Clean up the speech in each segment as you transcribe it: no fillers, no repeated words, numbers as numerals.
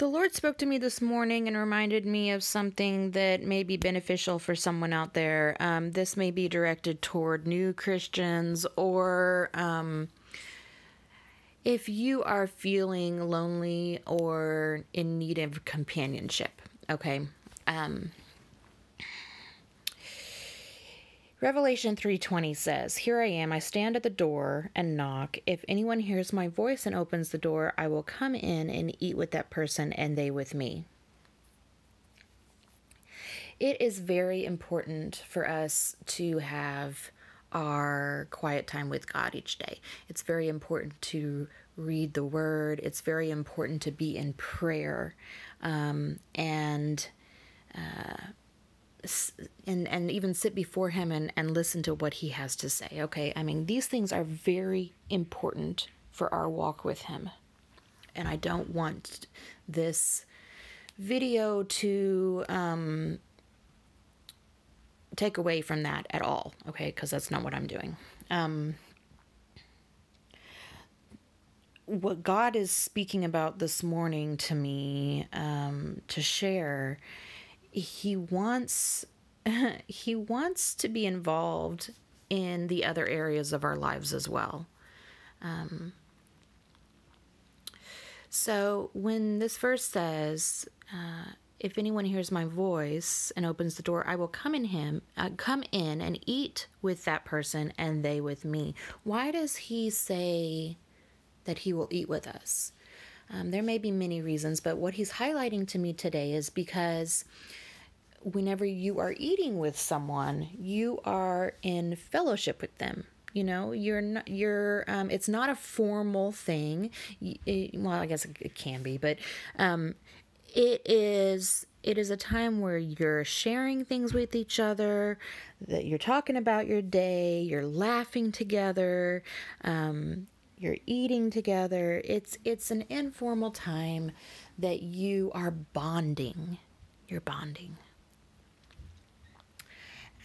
The Lord spoke to me this morning and reminded me of something that may be beneficial for someone out there. This may be directed toward new Christians, or if you are feeling lonely or in need of companionship. Okay. Revelation 3:20 says, "Here I am, I stand at the door and knock. If anyone hears my voice and opens the door, I will come in and eat with that person and they with me." It is very important for us to have our quiet time with God each day. It's very important to read the Word. It's very important to be in prayer, and even sit before him and listen to what he has to say. Okay, I mean, these things are very important for our walk with him. And I don't want this video to take away from that at all, okay, because that's not what I'm doing. What God is speaking about this morning to me, to share, he wants to be involved in the other areas of our lives as well. So when this verse says, "If anyone hears my voice and opens the door, I will come in and eat with that person and they with me." Why does he say that he will eat with us? There may be many reasons, but what he's highlighting to me today is because whenever you are eating with someone, you are in fellowship with them. You know, it's not a formal thing. Well, I guess it can be, but it is a time where you're sharing things with each other, that you're talking about your day, you're laughing together, you're eating together. It's an informal time that you are bonding. You're bonding.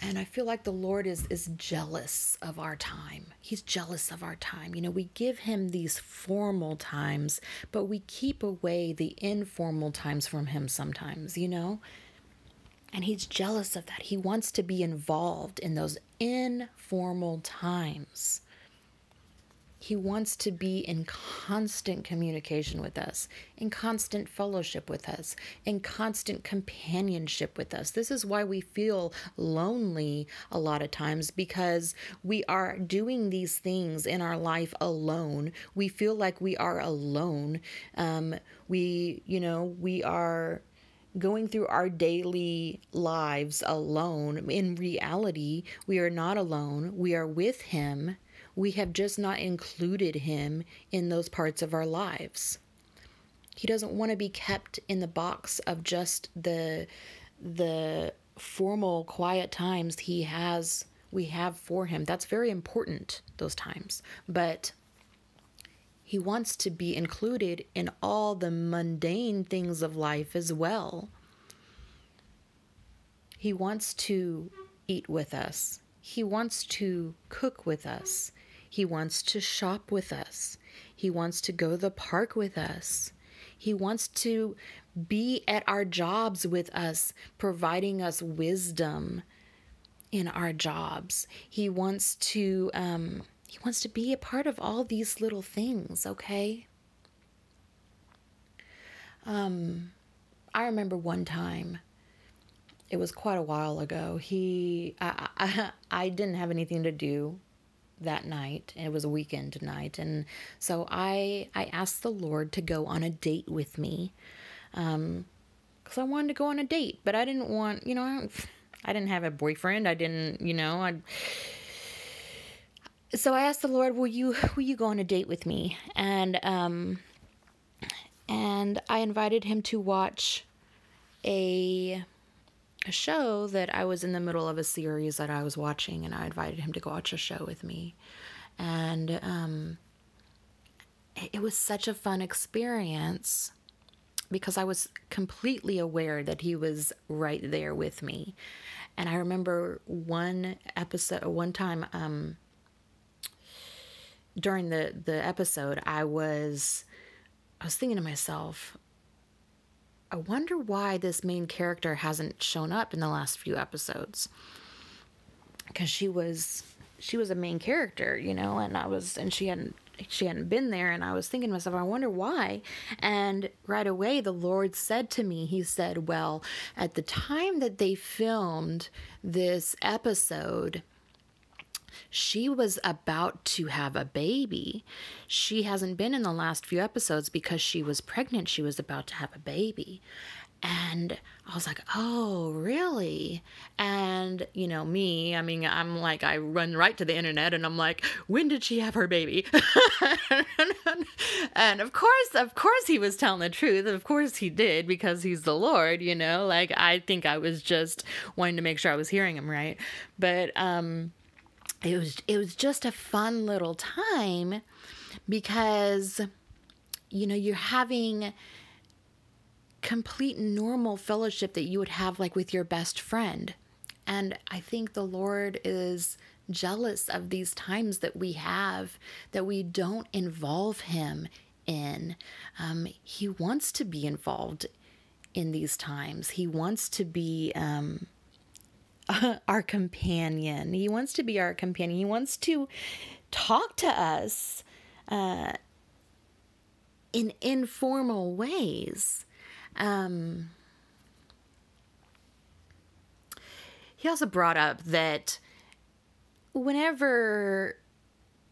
And I feel like the Lord is jealous of our time. He's jealous of our time. You know, we give him these formal times, but we keep away the informal times from him sometimes, you know? And he's jealous of that. He wants to be involved in those informal times. He wants to be in constant communication with us, in constant fellowship with us, in constant companionship with us. This is why we feel lonely a lot of times, because we are doing these things in our life alone. We feel like we are alone. We are going through our daily lives alone. In reality, we are not alone. We are with him. We have just not included him in those parts of our lives. He doesn't want to be kept in the box of just the formal quiet times we have for him. That's very important, those times. But he wants to be included in all the mundane things of life as well. He wants to eat with us. He wants to cook with us. He wants to shop with us. He wants to go to the park with us. He wants to be at our jobs with us, providing us wisdom in our jobs. He wants to be a part of all these little things, okay? I remember one time, it was quite a while ago, I didn't have anything to do that night. It was a weekend night, and so I asked the Lord to go on a date with me, because I wanted to go on a date, but I didn't want, I didn't have a boyfriend. I didn't, so I asked the Lord, will you go on a date with me? And I invited him to watch a show that I was in the middle of a series that I was watching, and I invited him to go watch a show with me. And it was such a fun experience because I was completely aware that he was right there with me. And I remember one time during the episode, I was thinking to myself, I wonder why this main character hasn't shown up in the last few episodes. Because she was a main character, and she hadn't been there, and I was thinking to myself, I wonder why. And right away the Lord said to me, he said, well, at the time that they filmed this episode, she was about to have a baby. She hasn't been in the last few episodes because she was pregnant. She was about to have a baby. And I was like, oh, really? And, me, I'm like, I run right to the internet and I'm like, when did she have her baby? And of course he was telling the truth. Of course he did, because he's the Lord, like, I think I was just wanting to make sure I was hearing him right. But, it was just a fun little time because, you're having complete normal fellowship that you would have like with your best friend. And I think the Lord is jealous of these times that we have that we don't involve him in. He wants to be involved in these times. He wants to be our companion. He wants to be our companion. He wants to talk to us in informal ways. He also brought up that whenever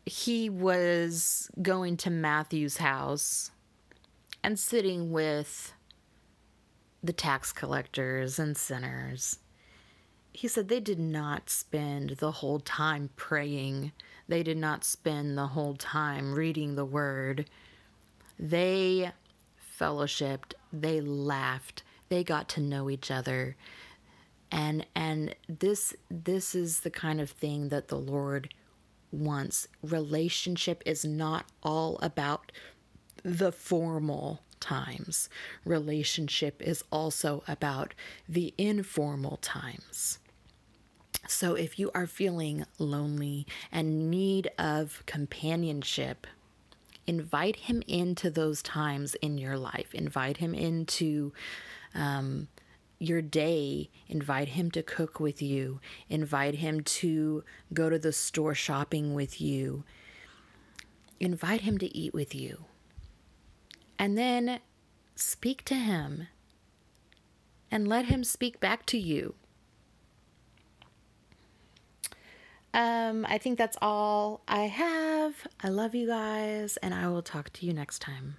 he was going to Matthew's house and sitting with the tax collectors and sinners, he said they did not spend the whole time praying. They did not spend the whole time reading the word. They fellowshipped, they laughed, they got to know each other. And this is the kind of thing that the Lord wants. Relationship is not all about the formal times. Relationship is also about the informal times. So if you are feeling lonely and need of companionship, invite him into those times in your life. Invite him into your day. Invite him to cook with you. Invite him to go to the store shopping with you. Invite him to eat with you. And then speak to him and let him speak back to you. I think that's all I have. I love you guys, and I will talk to you next time.